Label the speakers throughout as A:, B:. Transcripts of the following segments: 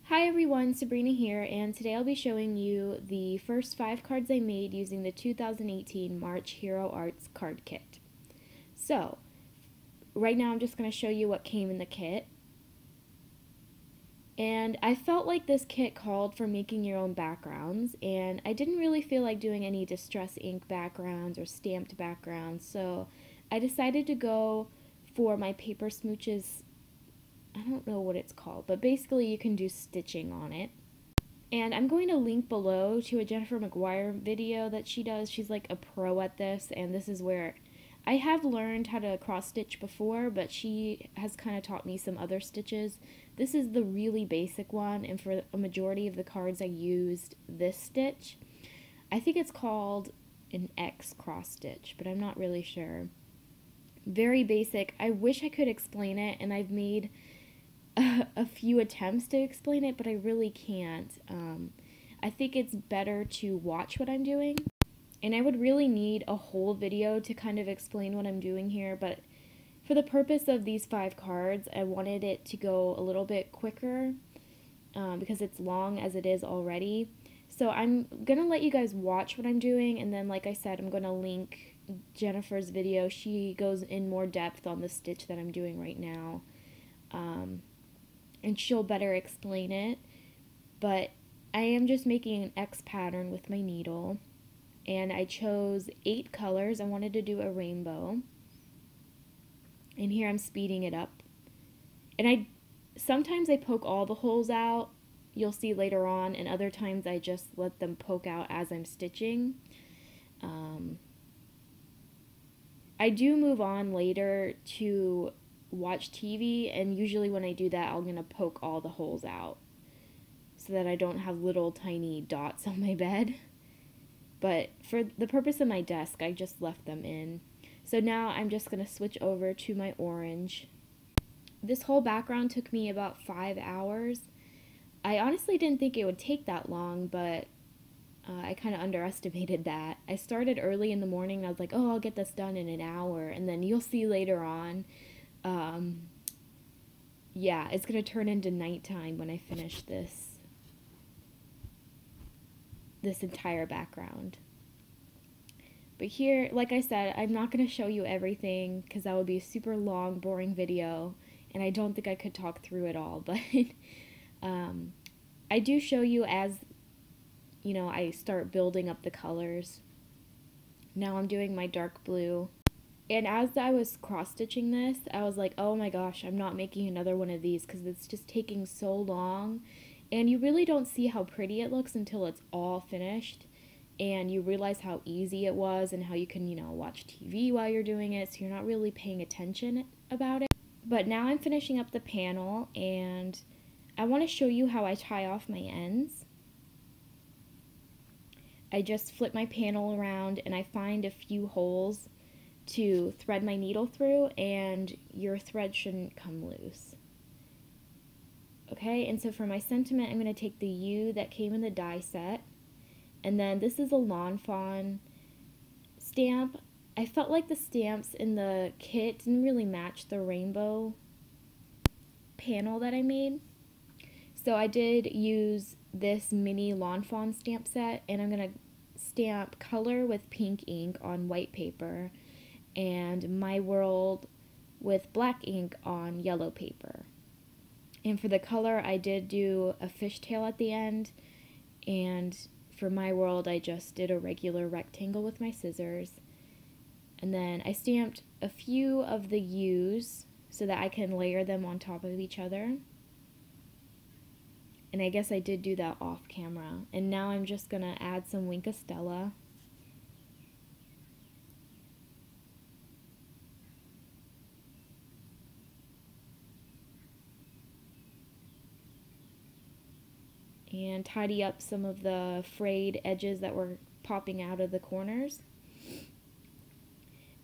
A: Hi everyone, Sabrina here, and today I'll be showing you the first 5 cards I made using the 2018 March Hero Arts card kit. So, right now I'm just going to show you what came in the kit. And I felt like this kit called for making your own backgrounds, and I didn't really feel like doing any distress ink backgrounds or stamped backgrounds, so I decided to go for my paper smooches. I don't know what it's called, but basically you can do stitching on it. And I'm going to link below to a Jennifer McGuire video that she does. She's like a pro at this, and this is where I have learned how to cross stitch before, but she has kind of taught me some other stitches. This is the really basic one, and for a majority of the cards I used this stitch. I think it's called an X cross stitch, but I'm not really sure. Very basic. I wish I could explain it, and I've made a few attempts to explain it, but I really can't. I think it's better to watch what I'm doing, and I would really need a whole video to kind of explain what I'm doing here, but for the purpose of these 5 cards, I wanted it to go a little bit quicker because it's long as it is already. So I'm gonna let you guys watch what I'm doing, and then like I said, I'm gonna link Jennifer's video. She goes in more depth on the stitch that I'm doing right now. And she'll better explain it, but I am just making an X pattern with my needle, and I chose 8 colors. I wanted to do a rainbow, and here I'm speeding it up, and sometimes I poke all the holes out, you'll see later on, and other times I just let them poke out as I'm stitching. I do move on later to watch TV, and usually when I do that, I'm gonna poke all the holes out so that I don't have little tiny dots on my bed. But for the purpose of my desk, I just left them in. So now I'm just gonna switch over to my orange. This whole background took me about 5 hours. I honestly didn't think it would take that long, but I kind of underestimated that. I started early in the morning, and I was like, oh, I'll get this done in an hour, and then you'll see later on, yeah, it's going to turn into nighttime when I finish this entire background. But here, like I said, I'm not going to show you everything because that would be a super long, boring video, and I don't think I could talk through it all, but I do show you as, you know, I start building up the colors. Now I'm doing my dark blue. And as I was cross-stitching this, I was like, oh my gosh, I'm not making another one of these because it's just taking so long. And you really don't see how pretty it looks until it's all finished. And you realize how easy it was and how you can, you know, watch TV while you're doing it, so you're not really paying attention about it. But now I'm finishing up the panel, and I want to show you how I tie off my ends. I just flip my panel around and I find a few holes to thread my needle through, and your thread shouldn't come loose. Okay, and so for my sentiment, I'm going to take the U that came in the die set, and then this is a Lawn Fawn stamp. I felt like the stamps in the kit didn't really match the rainbow panel that I made, so I did use this mini Lawn Fawn stamp set, and I'm going to stamp color with pink ink on white paper and My World with black ink on yellow paper. And for the color, I did do a fishtail at the end, and for My World, I just did a regular rectangle with my scissors. And then I stamped a few of the U's so that I can layer them on top of each other. And I guess I did do that off camera. And now I'm just going to add some Wink of Stella. And tidy up some of the frayed edges that were popping out of the corners.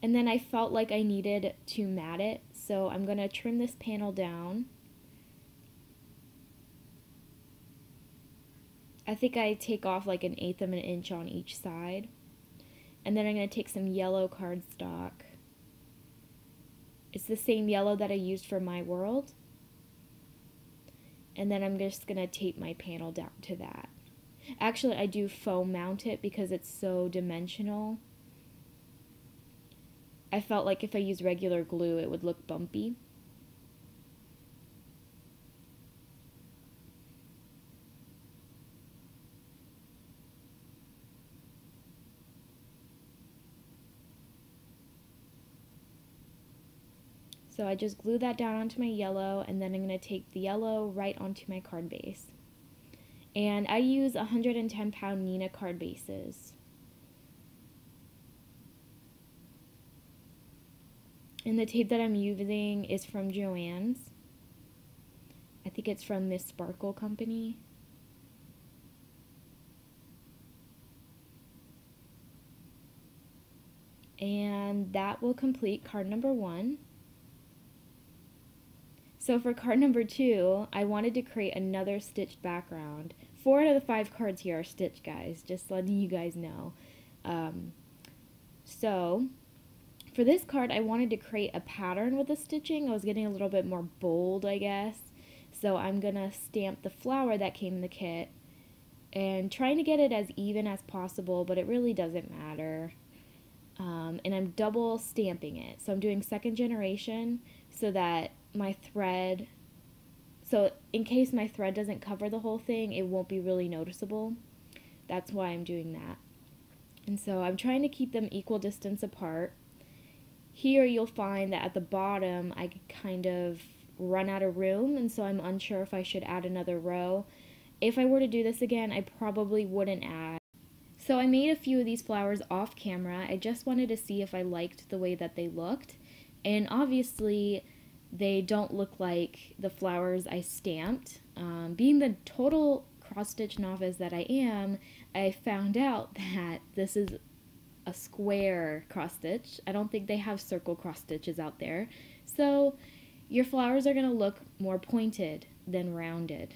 A: And then I felt like I needed to mat it, so I'm going to trim this panel down. I think I take off like 1/8 of an inch on each side. And then I'm going to take some yellow cardstock. It's the same yellow that I used for My World. And then I'm just going to tape my panel down to that. Actually, I do foam mount it because it's so dimensional. I felt like if I used regular glue, it would look bumpy. So I just glue that down onto my yellow, and then I'm going to take the yellow right onto my card base. And I use 110-pound Nina card bases. And the tape that I'm using is from Joann's. I think it's from Miss Sparkle Company. And that will complete card number 1. So for card number 2, I wanted to create another stitched background. 4 out of the 5 cards here are stitched, guys, just letting you guys know. So for this card, I wanted to create a pattern with the stitching. I was getting a little bit more bold, I guess. So I'm going to stamp the flower that came in the kit and trying to get it as even as possible, but it really doesn't matter. And I'm double stamping it. So I'm doing second generation so that my thread, so in case my thread doesn't cover the whole thing, it won't be really noticeable. That's why I'm doing that. And so I'm trying to keep them equal distance apart. Here you'll find that at the bottom I kind of run out of room, and so I'm unsure if I should add another row. If I were to do this again, I probably wouldn't add. So I made a few of these flowers off camera. I just wanted to see if I liked the way that they looked. And obviously they don't look like the flowers I stamped. Being the total cross-stitch novice that I am, I found out that this is a square cross stitch. I don't think they have circle cross stitches out there. So your flowers are going to look more pointed than rounded,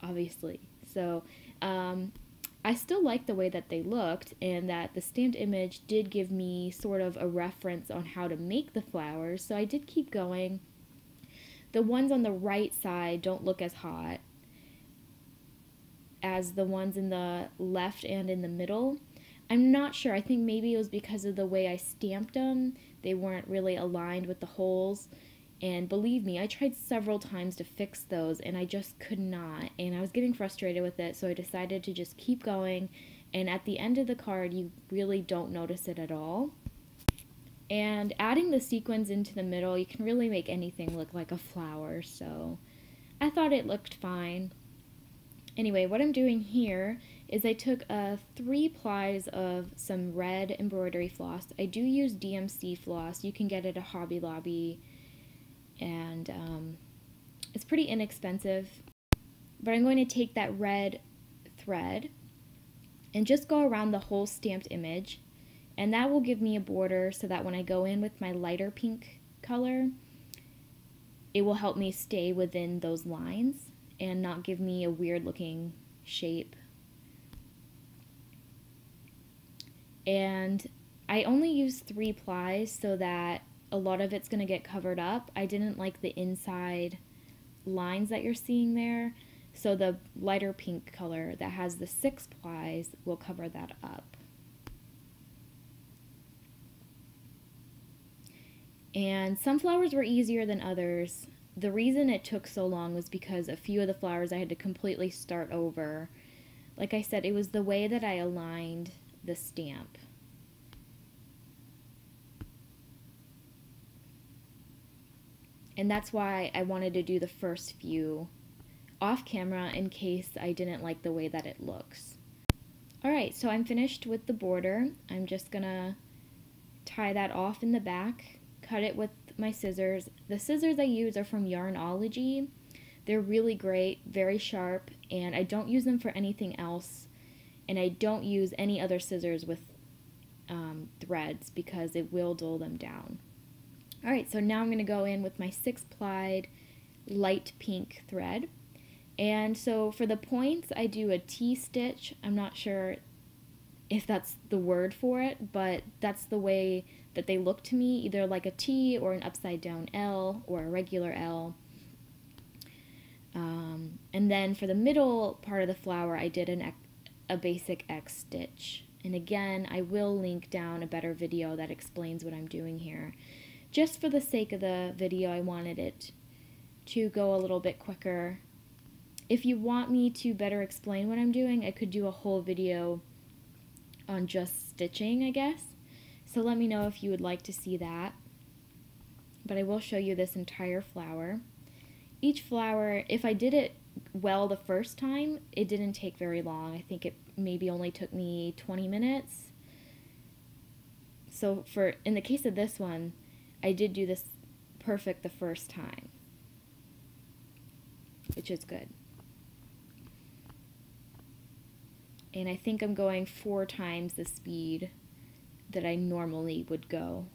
A: obviously. So I still like the way that they looked, and that the stamped image did give me sort of a reference on how to make the flowers, so I did keep going. The ones on the right side don't look as hot as the ones in the left and in the middle. I'm not sure. I think maybe it was because of the way I stamped them. They weren't really aligned with the holes. And believe me, I tried several times to fix those and I just could not. And I was getting frustrated with it, so I decided to just keep going. And at the end of the card, you really don't notice it at all. And adding the sequins into the middle, you can really make anything look like a flower. So I thought it looked fine. Anyway, what I'm doing here is I took 3 plies of some red embroidery floss. I do use DMC floss. You can get it at Hobby Lobby, and it's pretty inexpensive. But I'm going to take that red thread and just go around the whole stamped image, and that will give me a border so that when I go in with my lighter pink color, it will help me stay within those lines and not give me a weird looking shape. And I only used 3 plies so that a lot of it's going to get covered up. I didn't like the inside lines that you're seeing there, so the lighter pink color that has the 6 plies will cover that up. And some flowers were easier than others. The reason it took so long was because a few of the flowers I had to completely start over. Like I said, it was the way that I aligned the stamp. And that's why I wanted to do the first few off camera in case I didn't like the way that it looks. Alright, so I'm finished with the border. I'm just gonna tie that off in the back, cut it with my scissors. The scissors I use are from Yarnology. They're really great, very sharp, and I don't use them for anything else. And I don't use any other scissors with threads because it will dull them down. Alright, so now I'm going to go in with my 6-plied light pink thread. And so for the points, I do a T-stitch. I'm not sure if that's the word for it, but that's the way that they look to me, either like a T or an upside down L or a regular L. And then for the middle part of the flower, I did a basic X stitch. And again, I will link down a better video that explains what I'm doing here. Just for the sake of the video, I wanted it to go a little bit quicker. If you want me to better explain what I'm doing, I could do a whole video on just stitching, I guess. So let me know if you would like to see that. But I will show you this entire flower. Each flower, if I did it well the first time, it didn't take very long. I think it maybe only took me 20 minutes. So in the case of this one, I did do this perfect the first time, which is good. And I think I'm going 4 times the speed that I normally would go.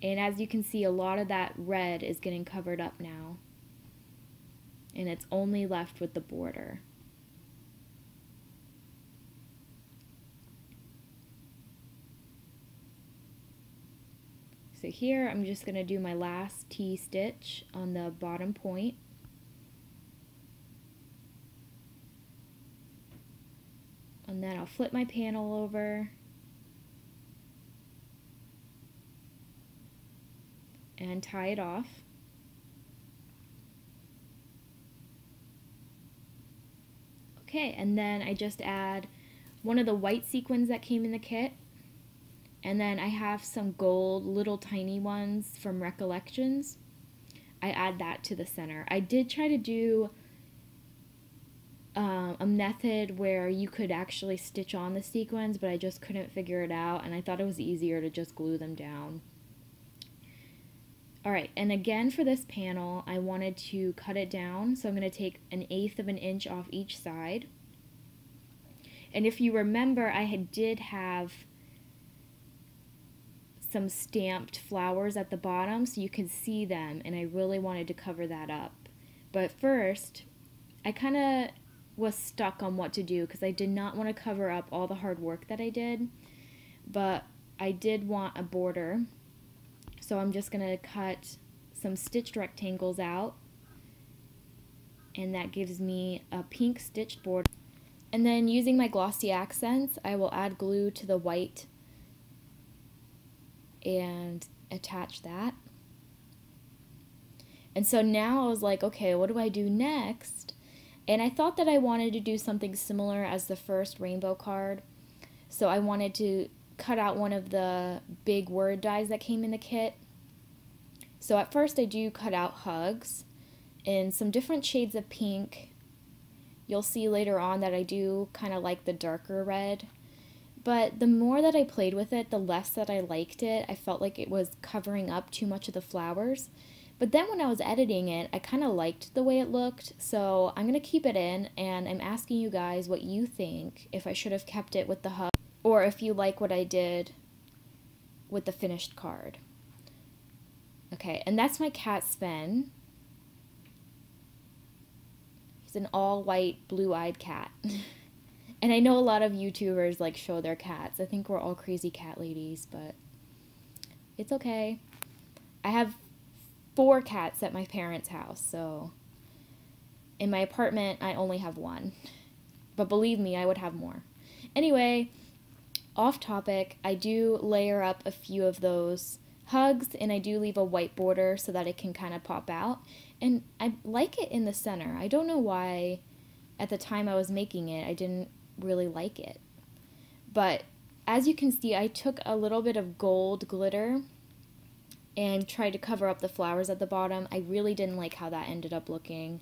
A: And as you can see, a lot of that red is getting covered up now. And it's only left with the border. So here I'm just going to do my last T-stitch on the bottom point. And then I'll flip my panel over and tie it off. Okay, and then I just add one of the white sequins that came in the kit. And then I have some gold, little tiny ones from Recollections. I add that to the center. I did try to do a method where you could actually stitch on the sequins, but I just couldn't figure it out, and I thought it was easier to just glue them down. Alright, and again for this panel, I wanted to cut it down, so I'm going to take 1/8 of an inch off each side. And if you remember, I did have some stamped flowers at the bottom so you can see them, and I really wanted to cover that up. But first, I kind of was stuck on what to do because I did not want to cover up all the hard work that I did, but I did want a border. So I'm just going to cut some stitched rectangles out, and that gives me a pink stitched border. And then using my glossy accents, I will add glue to the white and attach that. And so now I was like, okay, what do I do next? And I thought that I wanted to do something similar as the first rainbow card. So I wanted to cut out one of the big word dies that came in the kit. So at first I do cut out hugs in some different shades of pink. You'll see later on that I do kind of like the darker red. But the more that I played with it, the less that I liked it. I felt like it was covering up too much of the flowers. But then when I was editing it, I kind of liked the way it looked. So I'm going to keep it in, and I'm asking you guys what you think, if I should have kept it with the hug, or if you like what I did with the finished card. Okay, and that's my cat Sven. He's an all-white, blue-eyed cat. And I know a lot of YouTubers like show their cats. I think we're all crazy cat ladies, but it's okay. I have 4 cats at my parents' house, so in my apartment I only have 1. But believe me, I would have more. Anyway, off topic, I do layer up a few of those hugs, and I do leave a white border so that it can kind of pop out. And I like it in the center. I don't know why at the time I was making it, I didn't really like it. But as you can see, I took a little bit of gold glitter and tried to cover up the flowers at the bottom. I really didn't like how that ended up looking.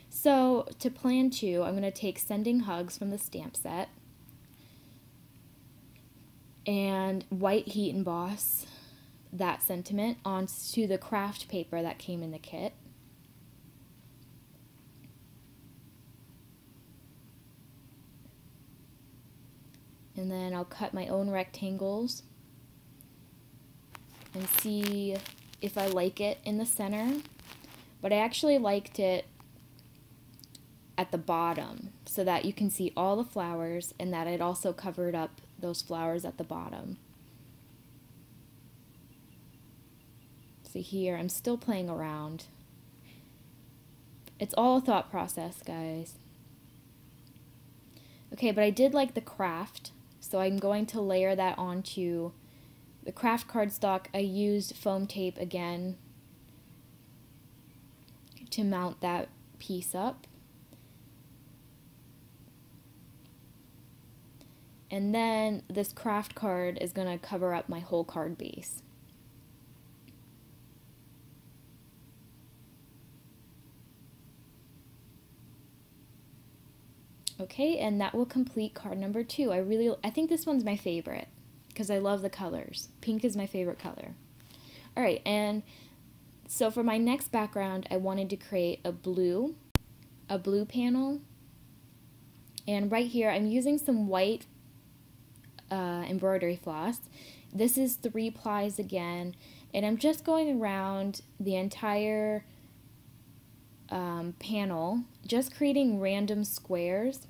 A: So to plan 2, I'm going to take Sending Hugs from the stamp set and white heat emboss that sentiment onto the craft paper that came in the kit. And then I'll cut my own rectangles and see if I like it in the center. But I actually liked it at the bottom so that you can see all the flowers, and that it also covered up those flowers at the bottom. So here, I'm still playing around. It's all a thought process, guys. Okay, but I did like the craft, so I'm going to layer that onto the craft cardstock. I used foam tape again to mount that piece up. And then this craft card is going to cover up my whole card base. Okay, and that will complete card number 2. I think this one's my favorite because I love the colors. Pink is my favorite color. All right, and so for my next background, I wanted to create a blue panel. And right here, I'm using some white embroidery floss. This is 3 plies again, and I'm just going around the entire panel, just creating random squares,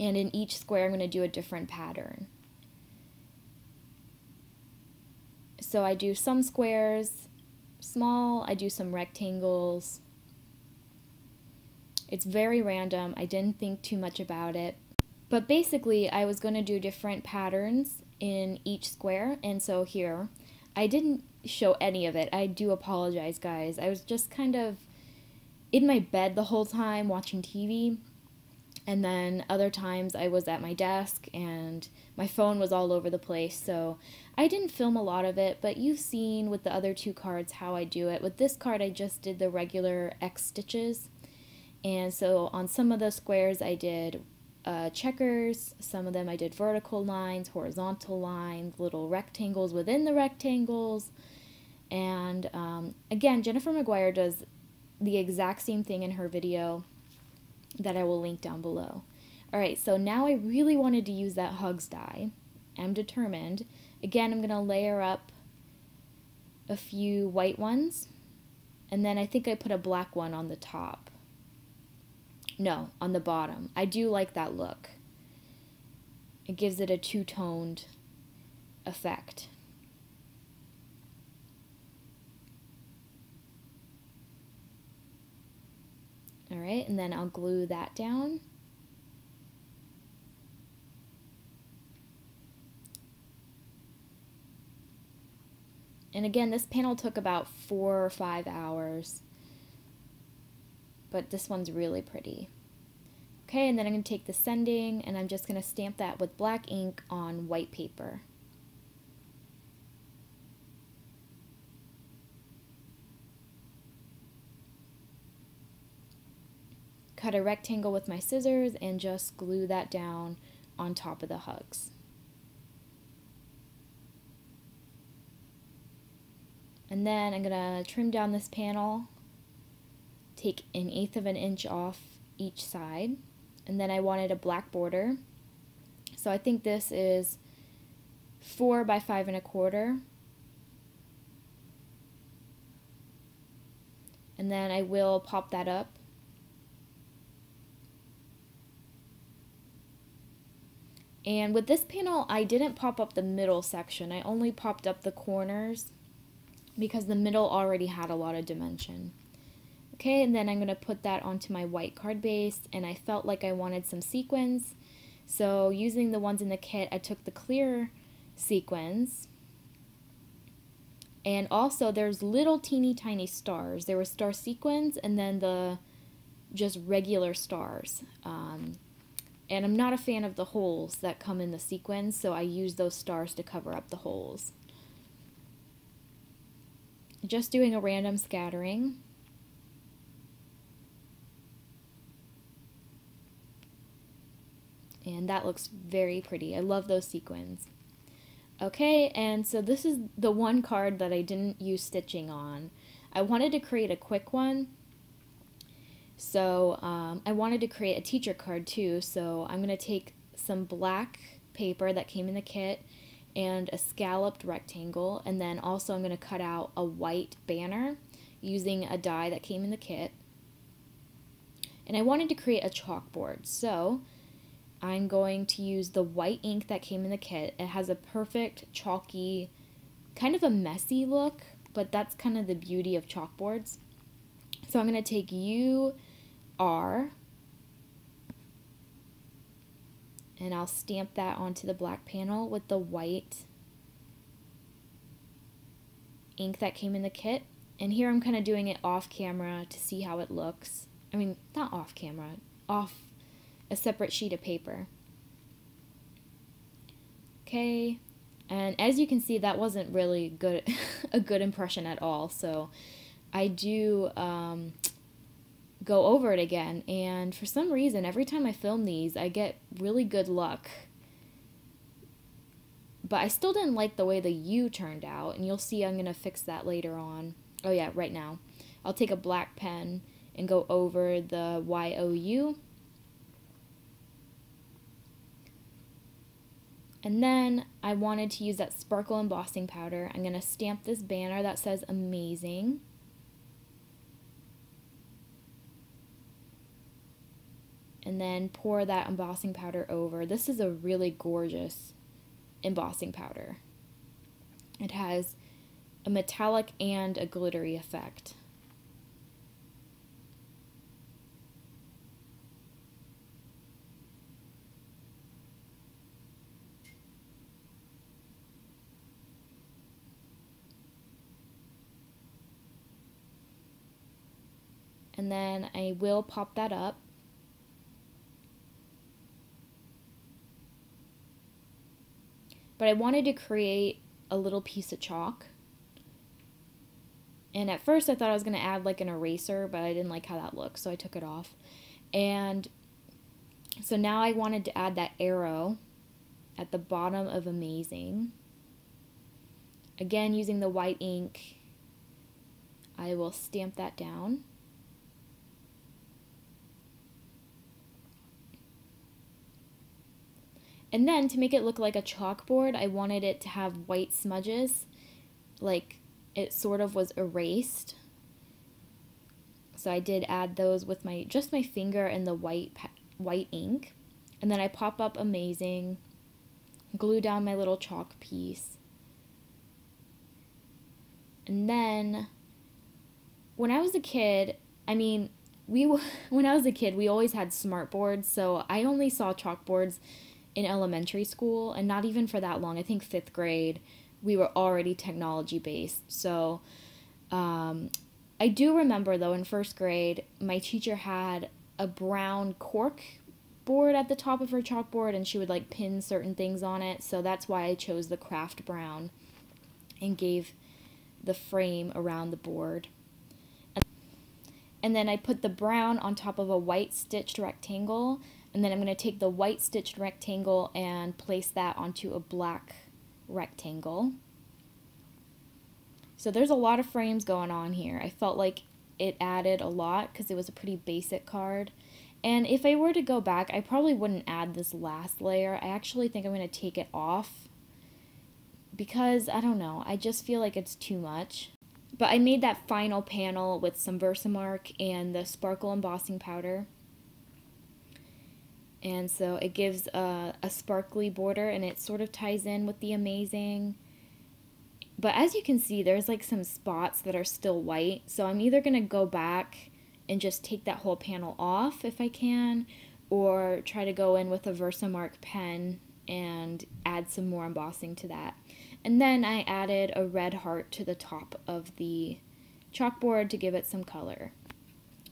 A: and in each square I'm going to do a different pattern. So I do some squares small, I do some rectangles. It's very random. I didn't think too much about it. But basically, I was going to do different patterns in each square, and so here, I didn't show any of it. I do apologize, guys. I was just kind of in my bed the whole time watching TV, and then other times I was at my desk and my phone was all over the place, so I didn't film a lot of it, but you've seen with the other 2 cards how I do it. With this card, I just did the regular X stitches, and so on some of the squares I did checkers, some of them I did vertical lines, horizontal lines, little rectangles within the rectangles, and again, Jennifer McGuire does the exact same thing in her video that I will link down below. Alright, so now I really wanted to use that hugs die. I'm determined. Again, I'm going to layer up a few white ones, and then I think I put a black one on the top. No, on the bottom. I do like that look. It gives it a two-toned effect. Alright, and then I'll glue that down. And again, this panel took about 4 or 5 hours. But this one's really pretty. Okay, and then I'm going to take the sending and I'm just going to stamp that with black ink on white paper. Cut a rectangle with my scissors and just glue that down on top of the hugs. And then I'm going to trim down this panel, take 1/8 of an inch off each side, and then I wanted a black border. So I think this is 4 by 5 1/4. And then I will pop that up. And with this panel, I didn't pop up the middle section. I only popped up the corners because the middle already had a lot of dimension. Okay, and then I'm going to put that onto my white card base, and I felt like I wanted some sequins. So using the ones in the kit, I took the clear sequins. And also there's little teeny tiny stars. There were star sequins and then the just regular stars. And I'm not a fan of the holes that come in the sequins, so I use those stars to cover up the holes. Just doing a random scattering. And that looks very pretty. I love those sequins. Okay, and so this is the one card that I didn't use stitching on. I wanted to create a quick one. So I wanted to create a teacher card too, so I'm going to take some black paper that came in the kit and a scalloped rectangle, and then also I'm going to cut out a white banner using a die that came in the kit. And I wanted to create a chalkboard, so I'm going to use the white ink that came in the kit. It has a perfect chalky, kind of a messy look, but that's kind of the beauty of chalkboards. So I'm going to take UR and I'll stamp that onto the black panel with the white ink that came in the kit. And here I'm kind of doing it off camera to see how it looks. I mean, not off camera, off a separate sheet of paper. Okay, and as you can see, that wasn't really good, a good impression at all. So I do go over it again, and for some reason, every time I film these, I get really good luck. But I still didn't like the way the U turned out, and you'll see I'm going to fix that later on. Oh yeah, right now. I'll take a black pen and go over the YOU. And then I wanted to use that sparkle embossing powder. I'm going to stamp this banner that says amazing. And then pour that embossing powder over. This is a really gorgeous embossing powder. It has a metallic and a glittery effect. And then I will pop that up. But I wanted to create a little piece of chalk. And at first I thought I was going to add like an eraser, but I didn't like how that looked, so I took it off. And so now I wanted to add that arrow at the bottom of amazing. Again, using the white ink, I will stamp that down. And then to make it look like a chalkboard, I wanted it to have white smudges, like it sort of was erased. So I did add those with just my finger and the white ink. And then I pop up amazing, glue down my little chalk piece. And then when I was a kid, I mean, when I was a kid, we always had smart boards, so I only saw chalkboards in elementary school, and not even for that long. I think 5th grade, we were already technology based. So I do remember though in 1st grade, my teacher had a brown cork board at the top of her chalkboard, and she would like pin certain things on it. So that's why I chose the craft brown and gave the frame around the board. And then I put the brown on top of a white stitched rectangle. And then I'm going to take the white stitched rectangle and place that onto a black rectangle. So there's a lot of frames going on here. I felt like it added a lot because it was a pretty basic card. And if I were to go back, I probably wouldn't add this last layer. I actually think I'm going to take it off because, I don't know, I just feel like it's too much. But I made that final panel with some Versamark and the sparkle embossing powder. And so it gives a sparkly border, and it sort of ties in with the amazing. But as you can see, there's like some spots that are still white. So I'm either going to go back and just take that whole panel off if I can, or try to go in with a Versamark pen and add some more embossing to that. And then I added a red heart to the top of the chalkboard to give it some color.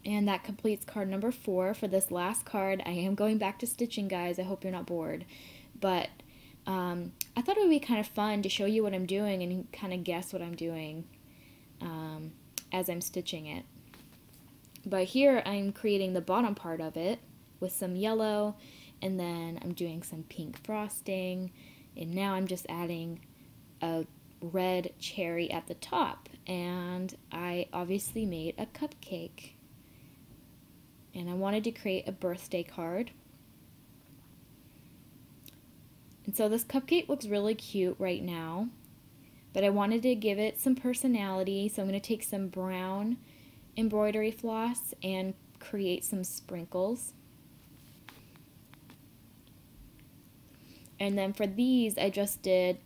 A: And that completes card number 4. For this last card, I am going back to stitching, guys. I hope you're not bored. But I thought it would be kind of fun to show you what I'm doing and kind of guess what I'm doing as I'm stitching it. But here I'm creating the bottom part of it with some yellow, and then I'm doing some pink frosting, and now I'm just adding a red cherry at the top. And I obviously made a cupcake. And I wanted to create a birthday card. And so this cupcake looks really cute right now, but I wanted to give it some personality, so I'm going to take some brown embroidery floss and create some sprinkles. And then for these, I just did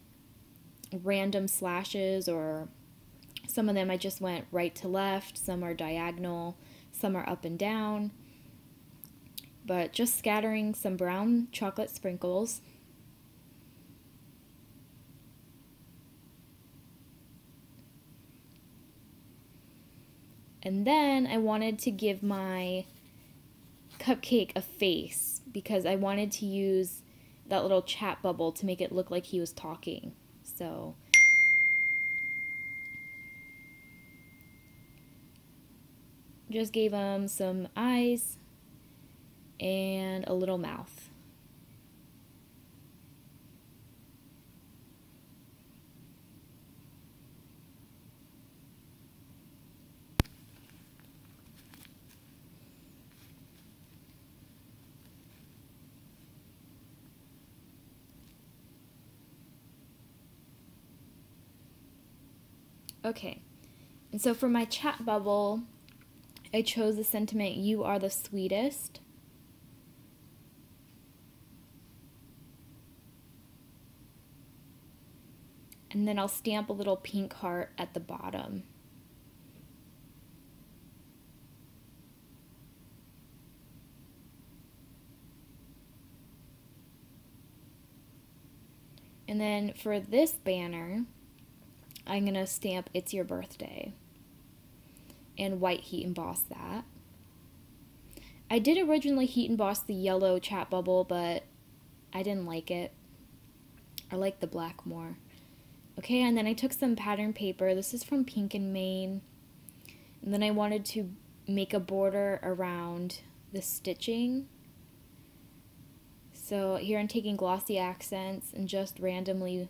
A: random slashes or Some of them I just went right to left, some are diagonal, some are up and down. But just scattering some brown chocolate sprinkles. And then I wanted to give my cupcake a face because I wanted to use that little chat bubble to make it look like he was talking. So just gave him some eyes and a little mouth. Okay, and so for my chat bubble, I chose the sentiment, "You are the sweetest." And then I'll stamp a little pink heart at the bottom. And then for this banner, I'm going to stamp "It's Your Birthday" and white heat emboss that. I did originally heat emboss the yellow chat bubble, but I didn't like it. I like the black more. Okay, and then I took some pattern paper. This is from Pink and Maine. And then I wanted to make a border around the stitching. So here I'm taking glossy accents and just randomly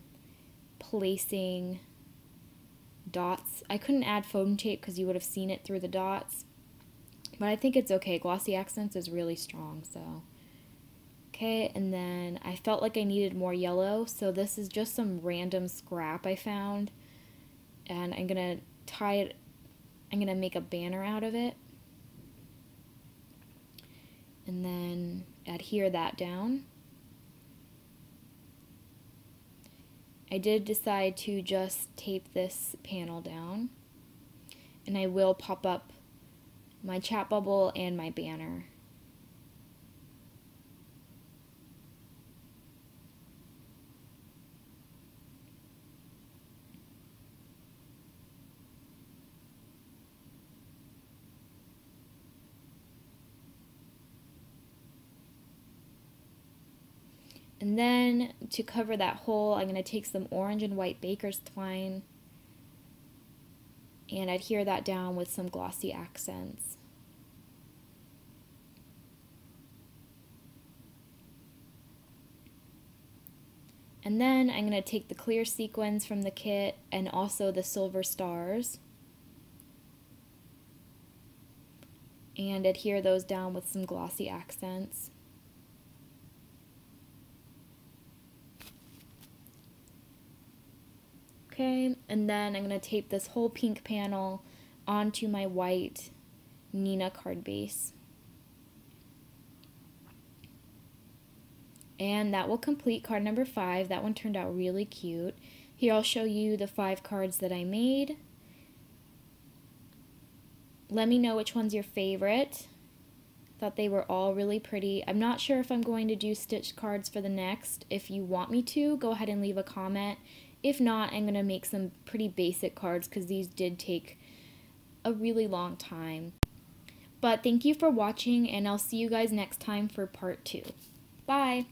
A: placing dots. I couldn't add foam tape because you would have seen it through the dots, but I think it's okay. Glossy accents is really strong, so. Okay, and then I felt like I needed more yellow, so this is just some random scrap I found, and I'm gonna tie it, I'm gonna make a banner out of it, and then adhere that down. I did decide to just tape this panel down, and I will pop up my chat bubble and my banner. And then to cover that hole, I'm going to take some orange and white baker's twine and adhere that down with some glossy accents. And then I'm going to take the clear sequins from the kit and also the silver stars and adhere those down with some glossy accents. Okay, and then I'm going to tape this whole pink panel onto my white Nina card base. And that will complete card number 5. That one turned out really cute. Here I'll show you the 5 cards that I made. Let me know which one's your favorite. Thought they were all really pretty. I'm not sure if I'm going to do stitched cards for the next. If you want me to, go ahead and leave a comment. If not, I'm going to make some pretty basic cards because these did take a really long time. But thank you for watching, and I'll see you guys next time for part 2. Bye!